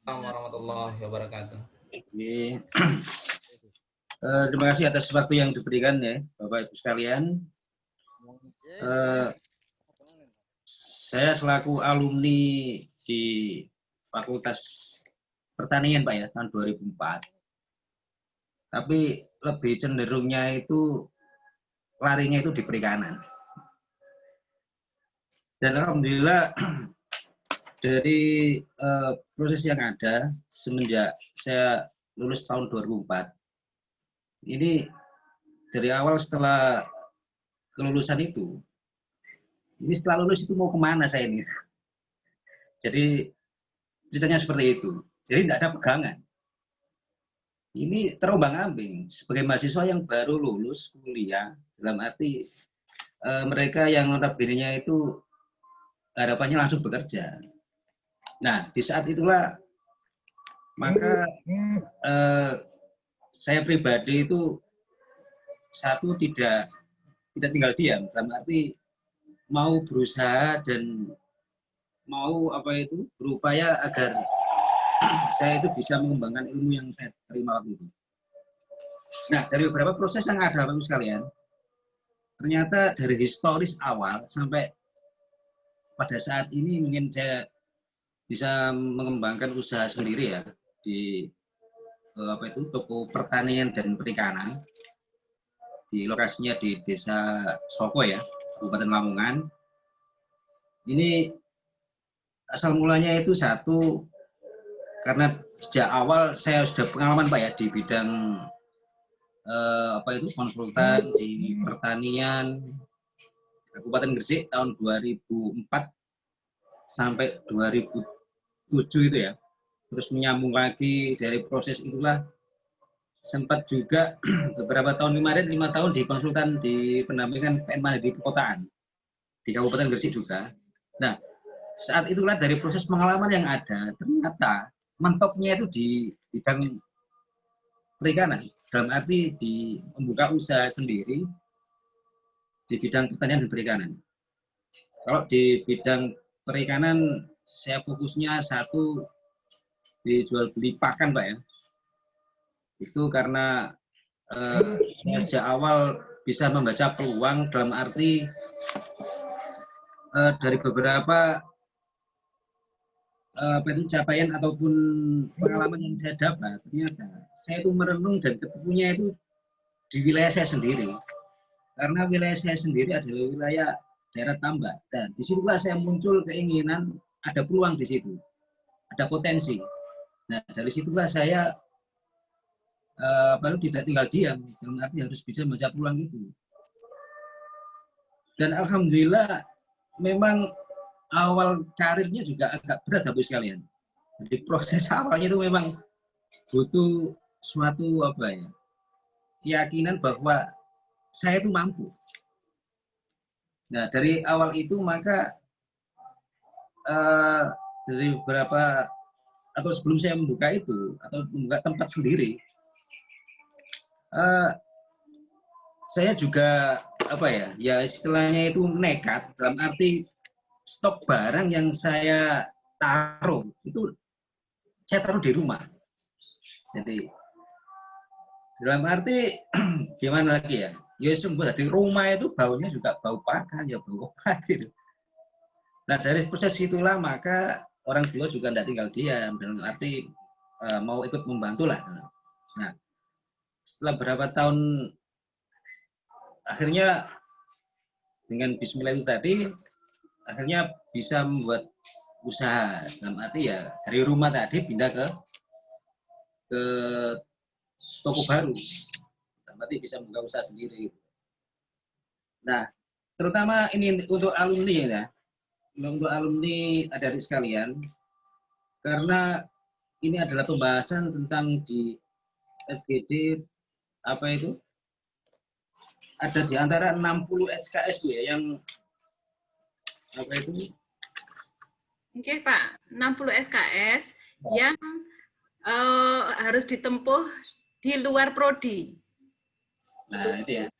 Assalamualaikum warahmatullahi wabarakatuh. Oke. Terima kasih atas waktu yang diberikan ya, Bapak Ibu sekalian. Saya selaku alumni di Fakultas Pertanian Pak ya, tahun 2004. Tapi lebih cenderungnya itu larinya itu di perikanan. Dan alhamdulillah dari proses yang ada semenjak saya lulus tahun 2004, ini dari awal setelah kelulusan itu, ini setelah lulus itu mau kemana saya ini? Jadi ceritanya seperti itu. Jadi tidak ada pegangan. Ini terombang-ambing sebagai mahasiswa yang baru lulus kuliah, dalam arti mereka yang notabene-nya itu harapannya langsung bekerja. Nah, di saat itulah maka saya pribadi itu satu tidak tinggal diam, dalam arti mau berusaha dan mau berupaya agar saya itu bisa mengembangkan ilmu yang saya terima waktu itu. Nah, dari beberapa proses yang ada Bapak Ibu sekalian, ternyata dari historis awal sampai pada saat ini mungkin saya bisa mengembangkan usaha sendiri ya di toko pertanian dan perikanan di lokasinya di Desa Soko ya, Kabupaten Lamongan. Ini asal mulanya itu satu karena sejak awal saya sudah pengalaman Pak ya di bidang konsultan di pertanian Kabupaten Gresik tahun 2004 sampai 2007 itu ya. Terus menyambung lagi dari proses itulah sempat juga beberapa tahun kemarin 5 tahun di konsultan di pendampingan PMA di perkotaan di Kabupaten Gresik juga. Nah, saat itulah dari proses pengalaman yang ada ternyata mentoknya itu di bidang perikanan, dalam arti di membuka usaha sendiri di bidang pertanian dan perikanan. Kalau di bidang perikanan saya fokusnya satu di jual beli pakan Pak ya. Itu karena saya sejak awal bisa membaca peluang dalam arti dari beberapa capaian ataupun pengalaman yang saya dapat, ternyata saya itu merenung dan ketemunya itu di wilayah saya sendiri. Karena wilayah saya sendiri adalah wilayah daerah tambak, dan disitulah saya muncul keinginan ada peluang di situ, ada potensi. Nah, dari situlah saya baru tidak tinggal diam, dalam arti harus bisa membaca peluang itu. Dan alhamdulillah memang awal karirnya juga agak berat Bapak sekalian. Jadi proses awalnya itu memang butuh suatu keyakinan bahwa saya itu mampu. Nah, dari awal itu maka dari beberapa atau sebelum saya membuka itu atau membuka tempat sendiri, saya juga istilahnya itu nekat, dalam arti stok barang yang saya taruh itu saya taruh di rumah. Jadi dalam arti gimana lagi ya? Ya sungguh di rumah itu baunya juga bau pakan ya, bau apa gitu. Nah, dari proses itulah maka orang tua juga tidak tinggal diam, dalam arti mau ikut membantu lah. Nah, setelah berapa tahun akhirnya dengan bismillah itu tadi akhirnya bisa membuat usaha, dalam arti ya dari rumah tadi pindah ke toko baru, dalam arti bisa membuka usaha sendiri. Nah, terutama ini untuk alumni ya, untuk alumni adik-adik sekalian, karena ini adalah pembahasan tentang di FGD ada di antara 60 SKS ya yang Oke Pak, 60 SKS yang harus ditempuh di luar prodi. Nah, itu ya.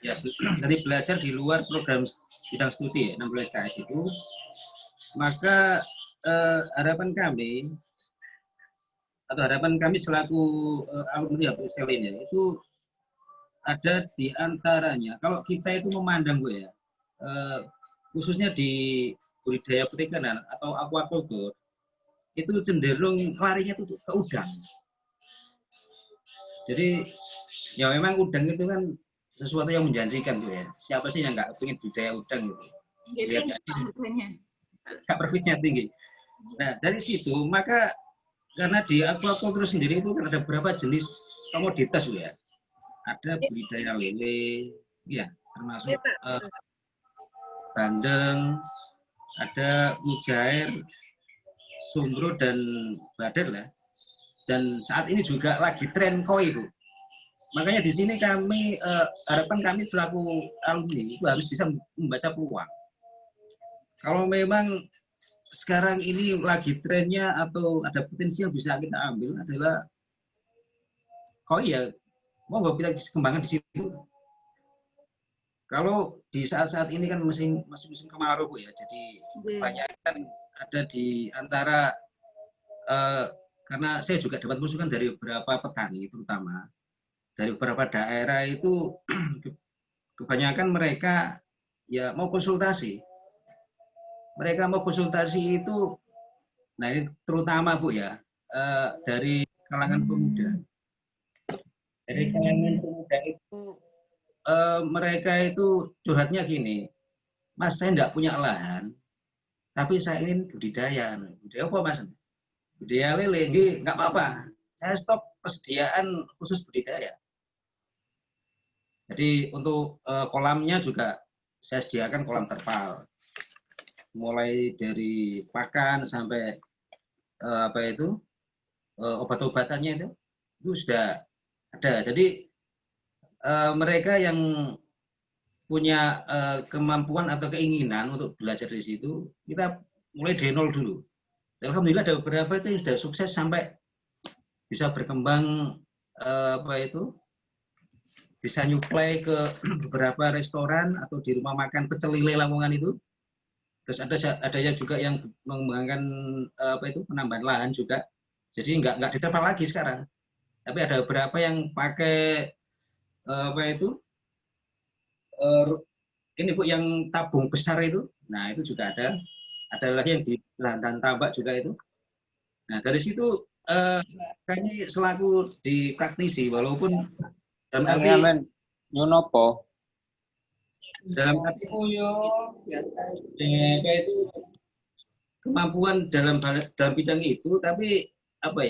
Ya, nanti belajar di luar program bidang studi ya, 60 SKS itu. Maka harapan kami atau harapan kami selaku alumni Bapak sekalian ya, itu ada di antaranya. Kalau kita itu memandang Bu ya, khususnya di budidaya perikanan atau aquaculture, itu cenderung larinya itu ke udang. Jadi ya memang udang itu kan sesuatu yang menjanjikan Bu ya. Siapa sih yang nggak ingin budidaya udang gitu? Lihat nggak profitnya tinggi. Nah dari situ maka karena di aquaculture sendiri itu kan ada beberapa jenis komoditas Bu ya. Ada budidaya lele, ya termasuk bandeng, ada mujair, sumbro dan bader lah. Dan saat ini juga lagi tren koi Bu. Makanya di sini kami harapan kami selaku alumni itu harus bisa membaca peluang. Kalau memang sekarang ini lagi trennya atau ada potensi yang bisa kita ambil adalah koi ya, mau nggak kita bisa kembangkan di situ. Kalau di saat-saat ini kan masih musim kemarau Bu ya, jadi kebanyakan ada di antara karena saya juga dapat masukan dari beberapa petani terutama dari beberapa daerah itu kebanyakan mereka ya mau konsultasi. Mereka mau konsultasi itu, nah ini terutama Bu ya, dari kalangan pemuda. Dari kalangan pemuda itu mereka itu curhatnya gini, Mas saya enggak punya lahan, tapi saya ingin budidaya. Budidaya apa Mas? Budidaya lele, enggak apa-apa. Saya stop persediaan khusus budidaya. Jadi untuk kolamnya juga saya sediakan kolam terpal. Mulai dari pakan sampai obat-obatannya itu sudah ada. Jadi mereka yang punya kemampuan atau keinginan untuk belajar di situ, kita mulai dari nol dulu. Dan alhamdulillah ada beberapa itu yang sudah sukses sampai bisa berkembang bisa nyuplai ke beberapa restoran atau di rumah makan pecel lele Lamongan itu. Terus ada juga yang mengembangkan penambahan lahan juga. Jadi nggak diterpal lagi sekarang. Tapi ada beberapa yang pakai ini Bu yang tabung besar itu. Nah itu juga ada. Ada lagi yang di lahan tambak juga itu. Nah dari situ kami selaku di praktisi walaupun dalam arti kemampuan dalam bidang itu, tapi apa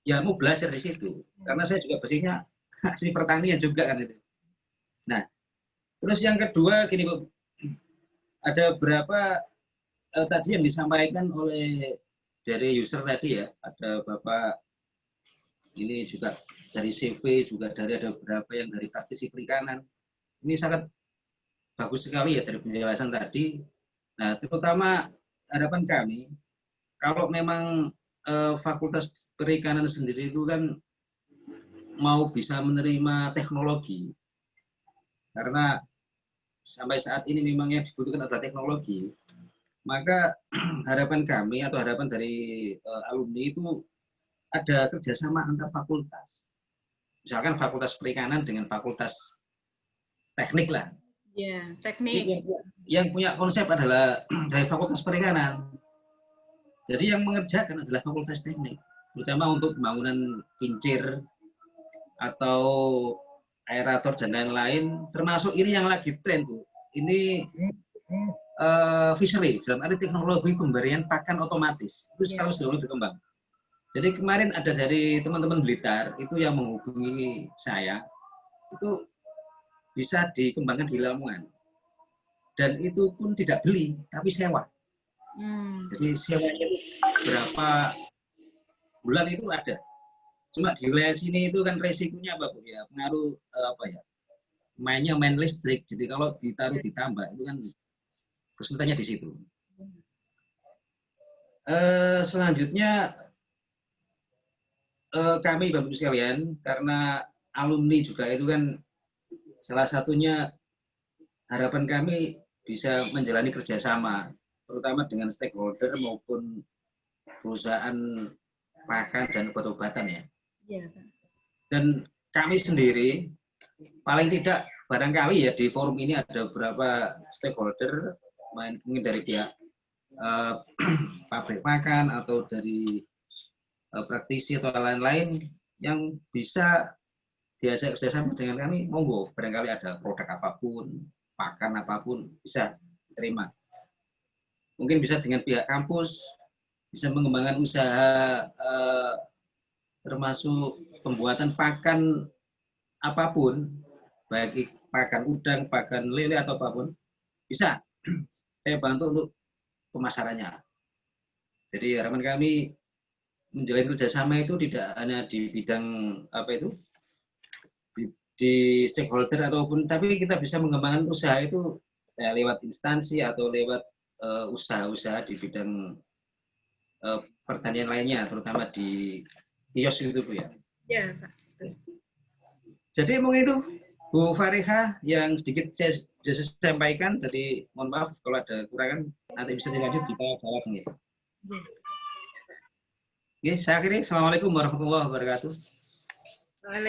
ya mau belajar di situ karena saya juga basicnya seni pertanian juga kan itu. Nah terus yang kedua gini Bu, ada berapa tadi yang disampaikan oleh dari user tadi ya, ada Bapak ini juga dari CV juga dari ada beberapa yang dari praktisi perikanan. Ini sangat bagus sekali ya dari penjelasan tadi. Nah, terutama harapan kami, kalau memang Fakultas Perikanan sendiri itu kan mau bisa menerima teknologi, karena sampai saat ini memang yang dibutuhkan adalah teknologi, maka harapan kami atau harapan dari alumni itu ada kerjasama antar fakultas. Misalkan Fakultas Perikanan dengan Fakultas Teknik lah. Ya, teknik. Yang punya konsep adalah dari Fakultas Perikanan. Jadi yang mengerjakan adalah Fakultas Teknik, terutama untuk pembangunan kincir atau aerator dan lain-lain. Termasuk ini yang lagi tren Bu. Ini fishery dalam arti teknologi pemberian pakan otomatis. Itu sekarang sudah mulai berkembang. Jadi kemarin ada dari teman-teman Blitar itu yang menghubungi saya, itu bisa dikembangkan di Lamongan. Dan itu pun tidak beli, tapi sewa. Jadi sewanya itu berapa bulan itu ada. Cuma di wilayah sini itu kan resikonya apa Bu ya, pengaruh mainnya main listrik. Jadi kalau ditaruh di tambak itu kan kesulitannya di situ. Selanjutnya kami Bapak-Ibu sekalian, karena alumni juga itu kan salah satunya harapan kami bisa menjalani kerjasama, terutama dengan stakeholder maupun perusahaan pakan dan obat-obatan ya. Iya, Pak. Dan kami sendiri paling tidak barangkali ya di forum ini ada beberapa stakeholder mungkin dari pihak pabrik makan atau dari praktisi atau lain-lain yang bisa diajak kerjasama dengan kami, monggo barangkali ada produk apapun, pakan apapun bisa terima. Mungkin bisa dengan pihak kampus, bisa mengembangkan usaha termasuk pembuatan pakan apapun, baik pakan udang, pakan lele atau apapun, bisa saya bantu untuk pemasarannya. Jadi harapan kami menjalin kerjasama itu tidak hanya di bidang apa itu di stakeholder ataupun, tapi kita bisa mengembangkan usaha itu ya, lewat instansi atau lewat usaha-usaha di bidang pertanian lainnya, terutama di kios itu Bu ya. Iya, Pak. Jadi mungkin itu Bu Fariha yang sedikit saya sampaikan. Jadi mohon maaf kalau ada kekurangan, nanti bisa dilanjut kita jawab nih. Iya. Oke, saya akhiri. Assalamualaikum warahmatullahi wabarakatuh.